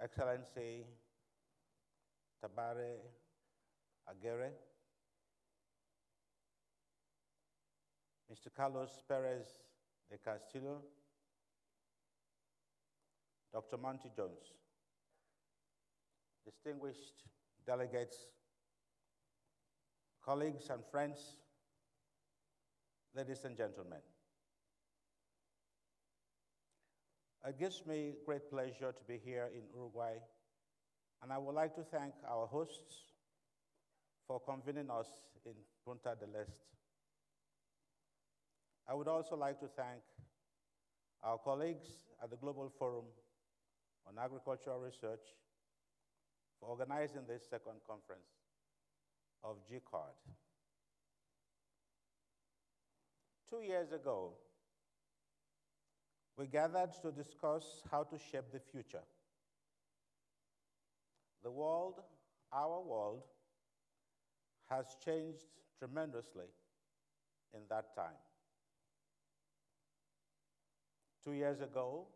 Excellency Tabare Aguirre, Mr. Carlos Perez de Castillo, Dr. Monty Jones, distinguished delegates, colleagues and friends, ladies and gentlemen. It gives me great pleasure to be here in Uruguay, and I would like to thank our hosts for convening us in Punta del Este. I would also like to thank our colleagues at the Global Forum on Agricultural Research for organizing this second conference of GCARD. 2 years ago, we gathered to discuss how to shape the future. The world, our world, has changed tremendously in that time. 2 years ago,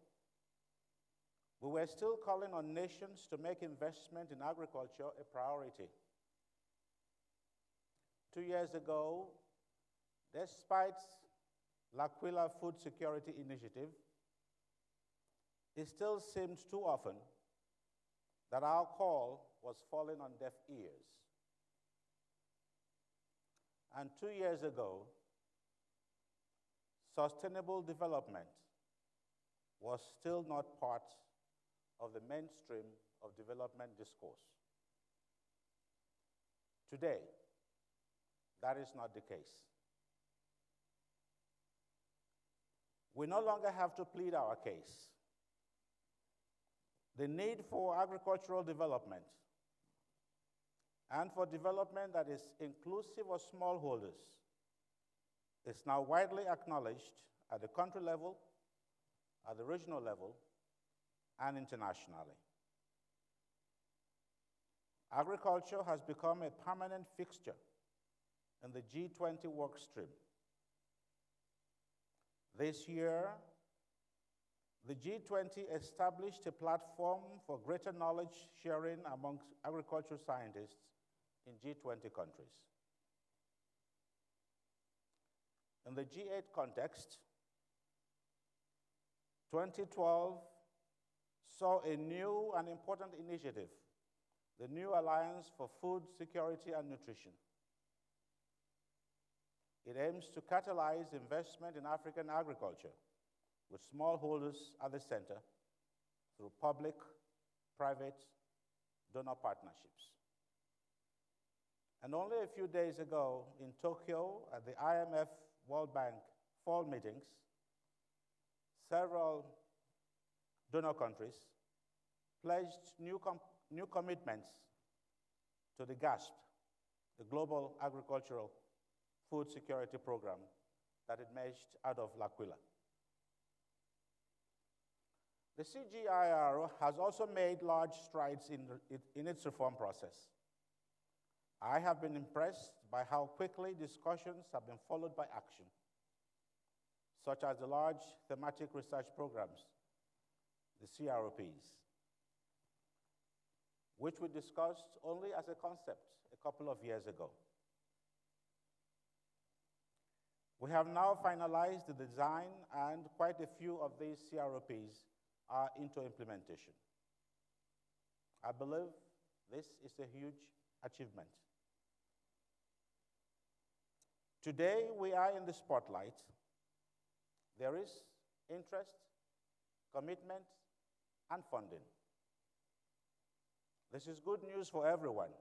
we were still calling on nations to make investment in agriculture a priority. 2 years ago, despite L'Aquila Food Security Initiative, it still seemed too often that our call was falling on deaf ears. And 2 years ago, sustainable development was still not part of the mainstream of development discourse. Today, that is not the case. We no longer have to plead our case. The need for agricultural development and for development that is inclusive of smallholders is now widely acknowledged at the country level, at the regional level, and internationally. Agriculture has become a permanent fixture in the G20 work stream. This year, the G20 established a platform for greater knowledge sharing amongst agricultural scientists in G20 countries. In the G8 context, 2012 saw a new and important initiative, the New Alliance for Food Security and Nutrition. It aims to catalyze investment in African agriculture with smallholders at the center through public-private donor partnerships. And only a few days ago in Tokyo at the IMF World Bank fall meetings, several donor countries pledged new commitments to the GASP, the Global Agricultural Food Security Program that emerged out of L'Aquila. The CGIAR has also made large strides in its reform process. I have been impressed by how quickly discussions have been followed by action, such as the large thematic research programs, the CROPs, which we discussed only as a concept a couple of years ago. We have now finalized the design, and quite a few of these CROPs are into implementation. I believe this is a huge achievement. Today, we are in the spotlight. There is interest, commitment, and funding. This is good news for everyone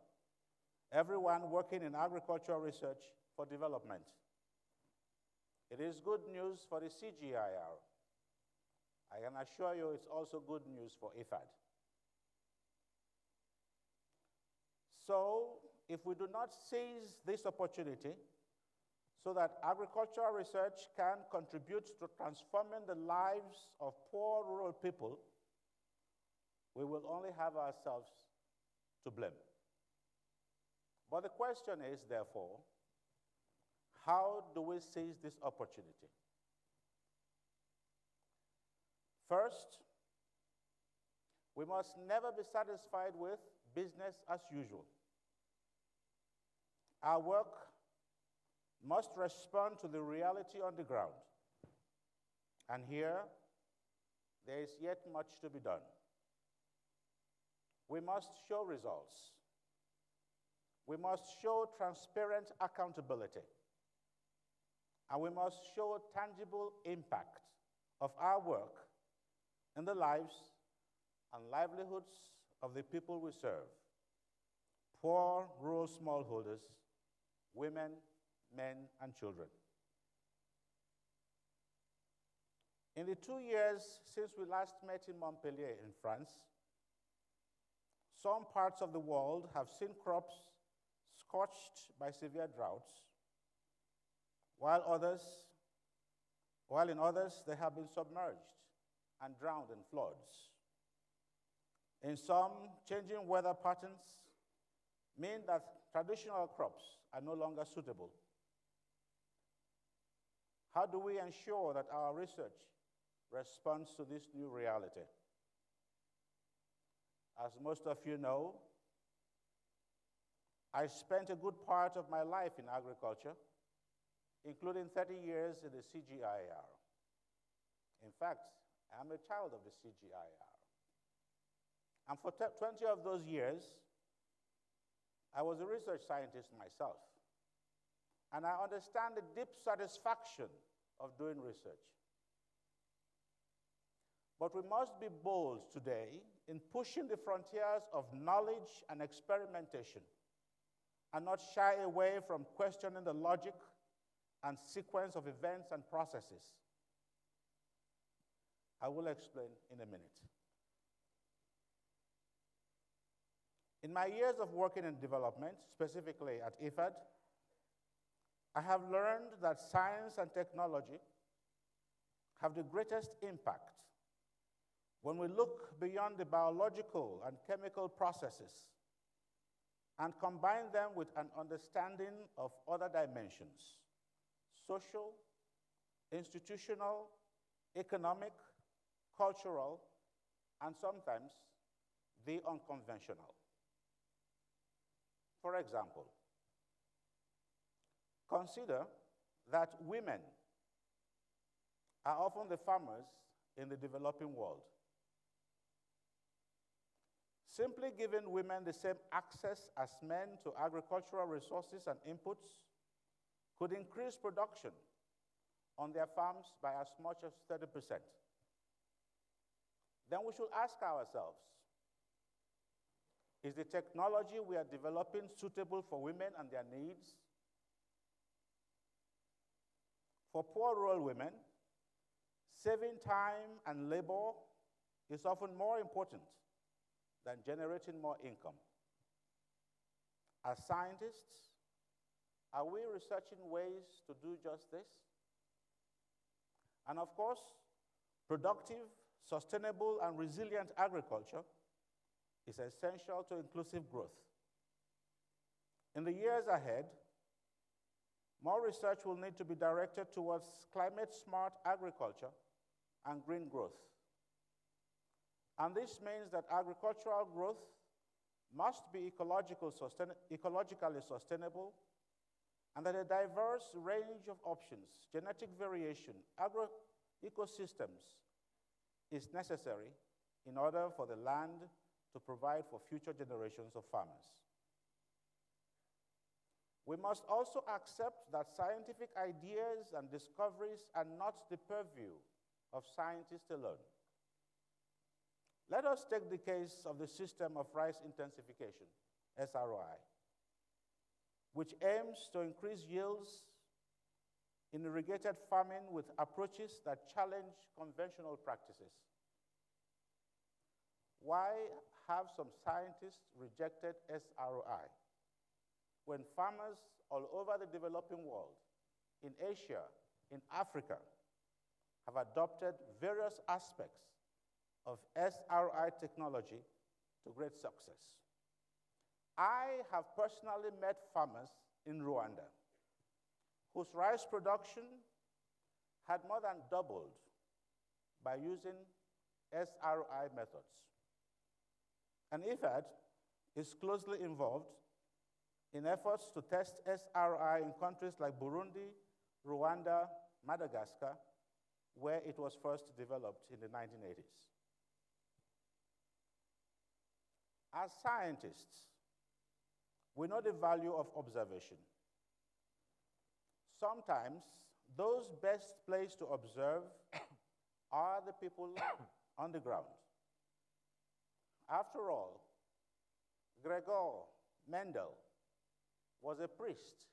working in agricultural research for development. It is good news for the CGIAR. I can assure you it's also good news for IFAD. So, if we do not seize this opportunity so that agricultural research can contribute to transforming the lives of poor rural people, we will only have ourselves to blame. But the question is, therefore, how do we seize this opportunity? First, We must never be satisfied with business as usual. Our work must respond to the reality on the ground. And here, there is yet much to be done. We must show results. We must show transparent accountability. And we must show tangible impact of our work in the lives and livelihoods of the people we serve: poor rural smallholders, women, men, and children. In the 2 years since we last met in Montpellier in France, some parts of the world have seen crops scorched by severe droughts, while in others they have been submerged and drowned in floods. In some, changing weather patterns mean that traditional crops are no longer suitable. How do we ensure that our research responds to this new reality? As most of you know, I spent a good part of my life in agriculture, including 30 years in the CGIAR. In fact, I'm a child of the CGIAR. And for 20 of those years, I was a research scientist myself. And I understand the deep satisfaction of doing research. But we must be bold today in pushing the frontiers of knowledge and experimentation, and not shy away from questioning the logic and sequence of events and processes. I will explain in a minute. In my years of working in development, specifically at IFAD, I have learned that science and technology have the greatest impact when we look beyond the biological and chemical processes and combine them with an understanding of other dimensions: social, institutional, economic, cultural, and sometimes the unconventional. For example, consider that women are often the farmers in the developing world. Simply giving women the same access as men to agricultural resources and inputs could increase production on their farms by as much as 30%. Then we should ask ourselves, is the technology we are developing suitable for women and their needs? For poor rural women, saving time and labor is often more important than generating more income. As scientists, are we researching ways to do just this? And of course, productive, sustainable, and resilient agriculture is essential to inclusive growth. In the years ahead, more research will need to be directed towards climate-smart agriculture and green growth. And this means that agricultural growth must be ecologically sustainable, and that a diverse range of options, genetic variation, agro-ecosystems is necessary in order for the land to provide for future generations of farmers. We must also accept that scientific ideas and discoveries are not the purview of scientists alone. Let us take the case of the system of rice intensification, SRI, which aims to increase yields in irrigated farming with approaches that challenge conventional practices. Why have some scientists rejected SRI when farmers all over the developing world, in Asia, in Africa, have adopted various aspects of SRI technology to great success? I have personally met farmers in Rwanda whose rice production had more than doubled by using SRI methods. And IFAD is closely involved in efforts to test SRI in countries like Burundi, Rwanda, Madagascar, where it was first developed in the 1980s. As scientists, we know the value of observation. Sometimes, those best placed to observe are the people on the ground. After all, Gregor Mendel was a priest,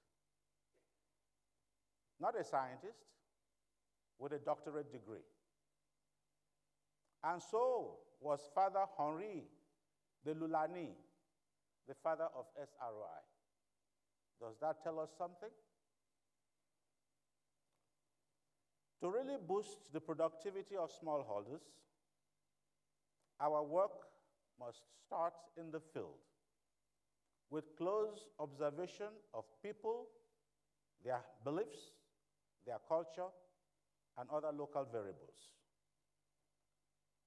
not a scientist, with a doctorate degree. And so was Father Henri de Loulani, the father of SRI. Does that tell us something? To really boost the productivity of smallholders, our work must start in the field with close observation of people, their beliefs, their culture, and other local variables.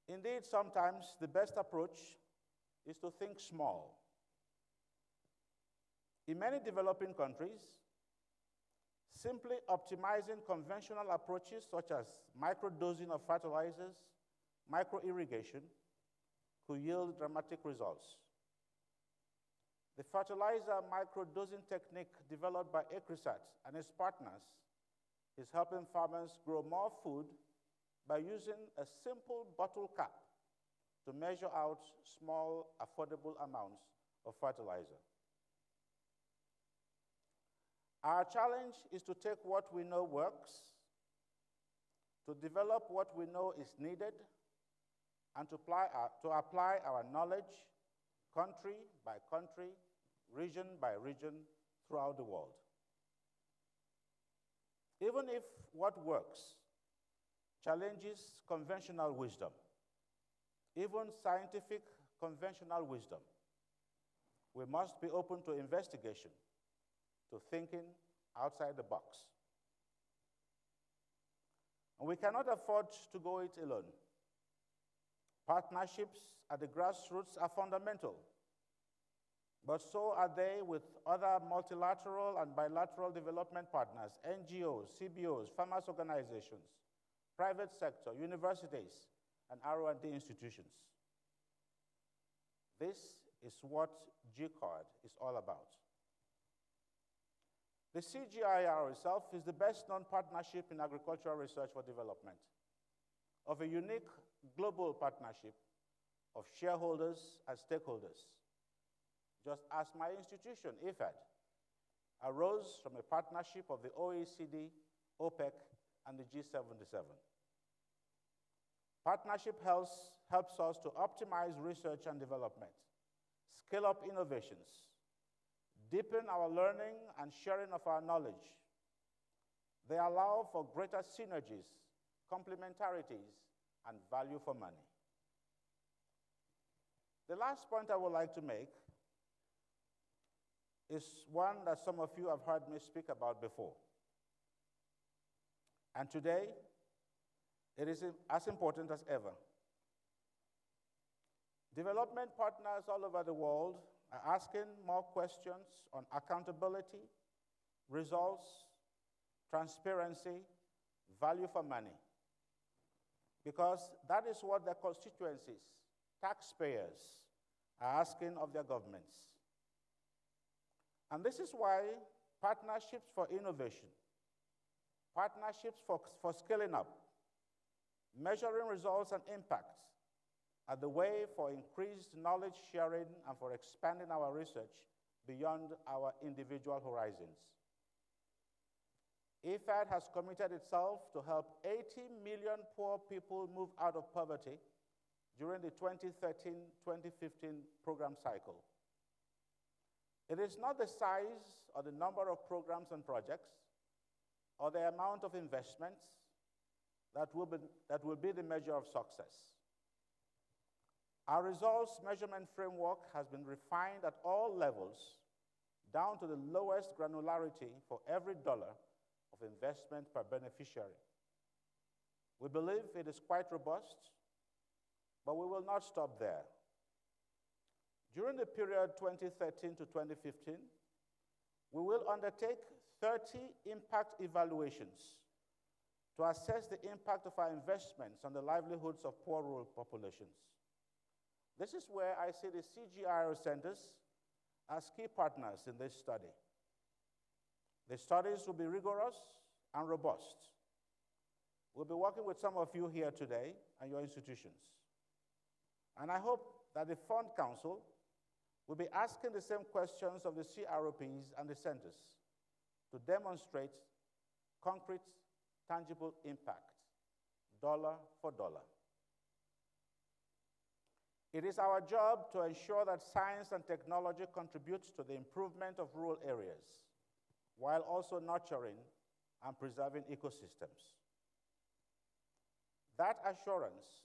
Indeed, sometimes the best approach is to think small. In many developing countries, simply optimizing conventional approaches such as microdosing of fertilizers, microirrigation, could yield dramatic results. The fertilizer microdosing technique developed by ICRISAT and its partners is helping farmers grow more food by using a simple bottle cap to measure out small, affordable amounts of fertilizer. Our challenge is to take what we know works, to develop what we know is needed, and to apply our knowledge country by country, region by region, throughout the world. Even if what works challenges conventional wisdom, even scientific conventional wisdom, we must be open to investigation, to thinking outside the box. And we cannot afford to go it alone. Partnerships at the grassroots are fundamental, but so are they with other multilateral and bilateral development partners, NGOs, CBOs, farmers' organizations, private sector, universities, and R&D institutions. This is what GCARD is all about. The CGIAR itself is the best-known partnership in agricultural research for development, of a unique global partnership of shareholders and stakeholders, just as my institution, IFAD, arose from a partnership of the OECD, OPEC, and the G77. Partnership helps us to optimize research and development, scale up innovations, deepen our learning and sharing of our knowledge. They allow for greater synergies, complementarities, and value for money. The last point I would like to make is one that some of you have heard me speak about before. And today, it is as important as ever. Development partners all over the world are asking more questions on accountability, results, transparency, value for money, because that is what their constituencies, taxpayers, are asking of their governments. And this is why partnerships for innovation, partnerships for scaling up, measuring results and impacts are the way for increased knowledge sharing and for expanding our research beyond our individual horizons. IFAD has committed itself to help 80 million poor people move out of poverty during the 2013-2015 program cycle. It is not the size or the number of programs and projects or the amount of investments that will be the measure of success. Our results measurement framework has been refined at all levels, down to the lowest granularity for every dollar of investment per beneficiary. We believe it is quite robust, but we will not stop there. During the period 2013 to 2015, we will undertake 30 impact evaluations to assess the impact of our investments on the livelihoods of poor rural populations. This is where I see the CGIARO centers as key partners in this study. The studies will be rigorous and robust. We'll be working with some of you here today and your institutions. And I hope that the Fund Council will be asking the same questions of the CROPs and the centers to demonstrate concrete, tangible impact, dollar for dollar. It is our job to ensure that science and technology contributes to the improvement of rural areas, while also nurturing and preserving ecosystems. That assurance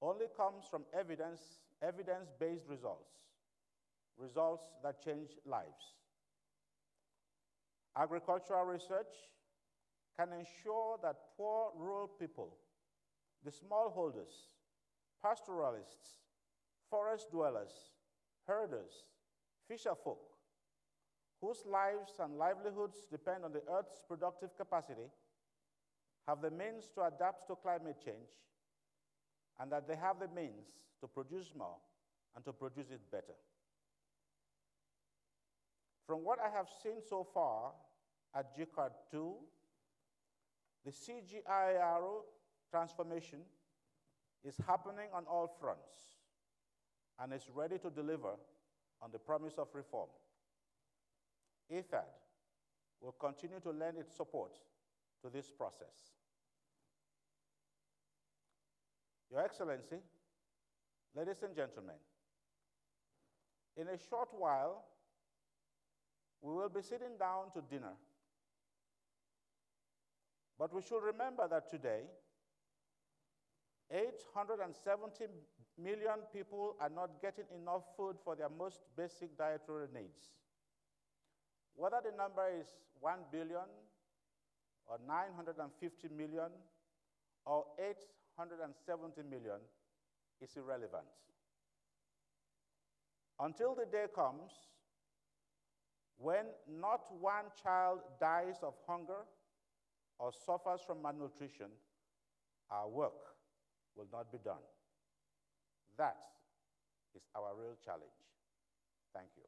only comes from evidence-based results that change lives. Agricultural research can ensure that poor rural people, the smallholders, pastoralists, forest dwellers, herders, fisherfolk, whose lives and livelihoods depend on the Earth's productive capacity, have the means to adapt to climate change, and that they have the means to produce more and to produce it better. From what I have seen so far at GCARD2, the CGIARO transformation is happening on all fronts and is ready to deliver on the promise of reform. IFAD will continue to lend its support to this process. Your Excellency, ladies and gentlemen, in a short while, we will be sitting down to dinner. But we should remember that today, 870 million people are not getting enough food for their most basic dietary needs. Whether the number is 1 billion, or 950 million, or 870 million is irrelevant. Until the day comes when not one child dies of hunger or suffers from malnutrition, our work will not be done. That is our real challenge. Thank you.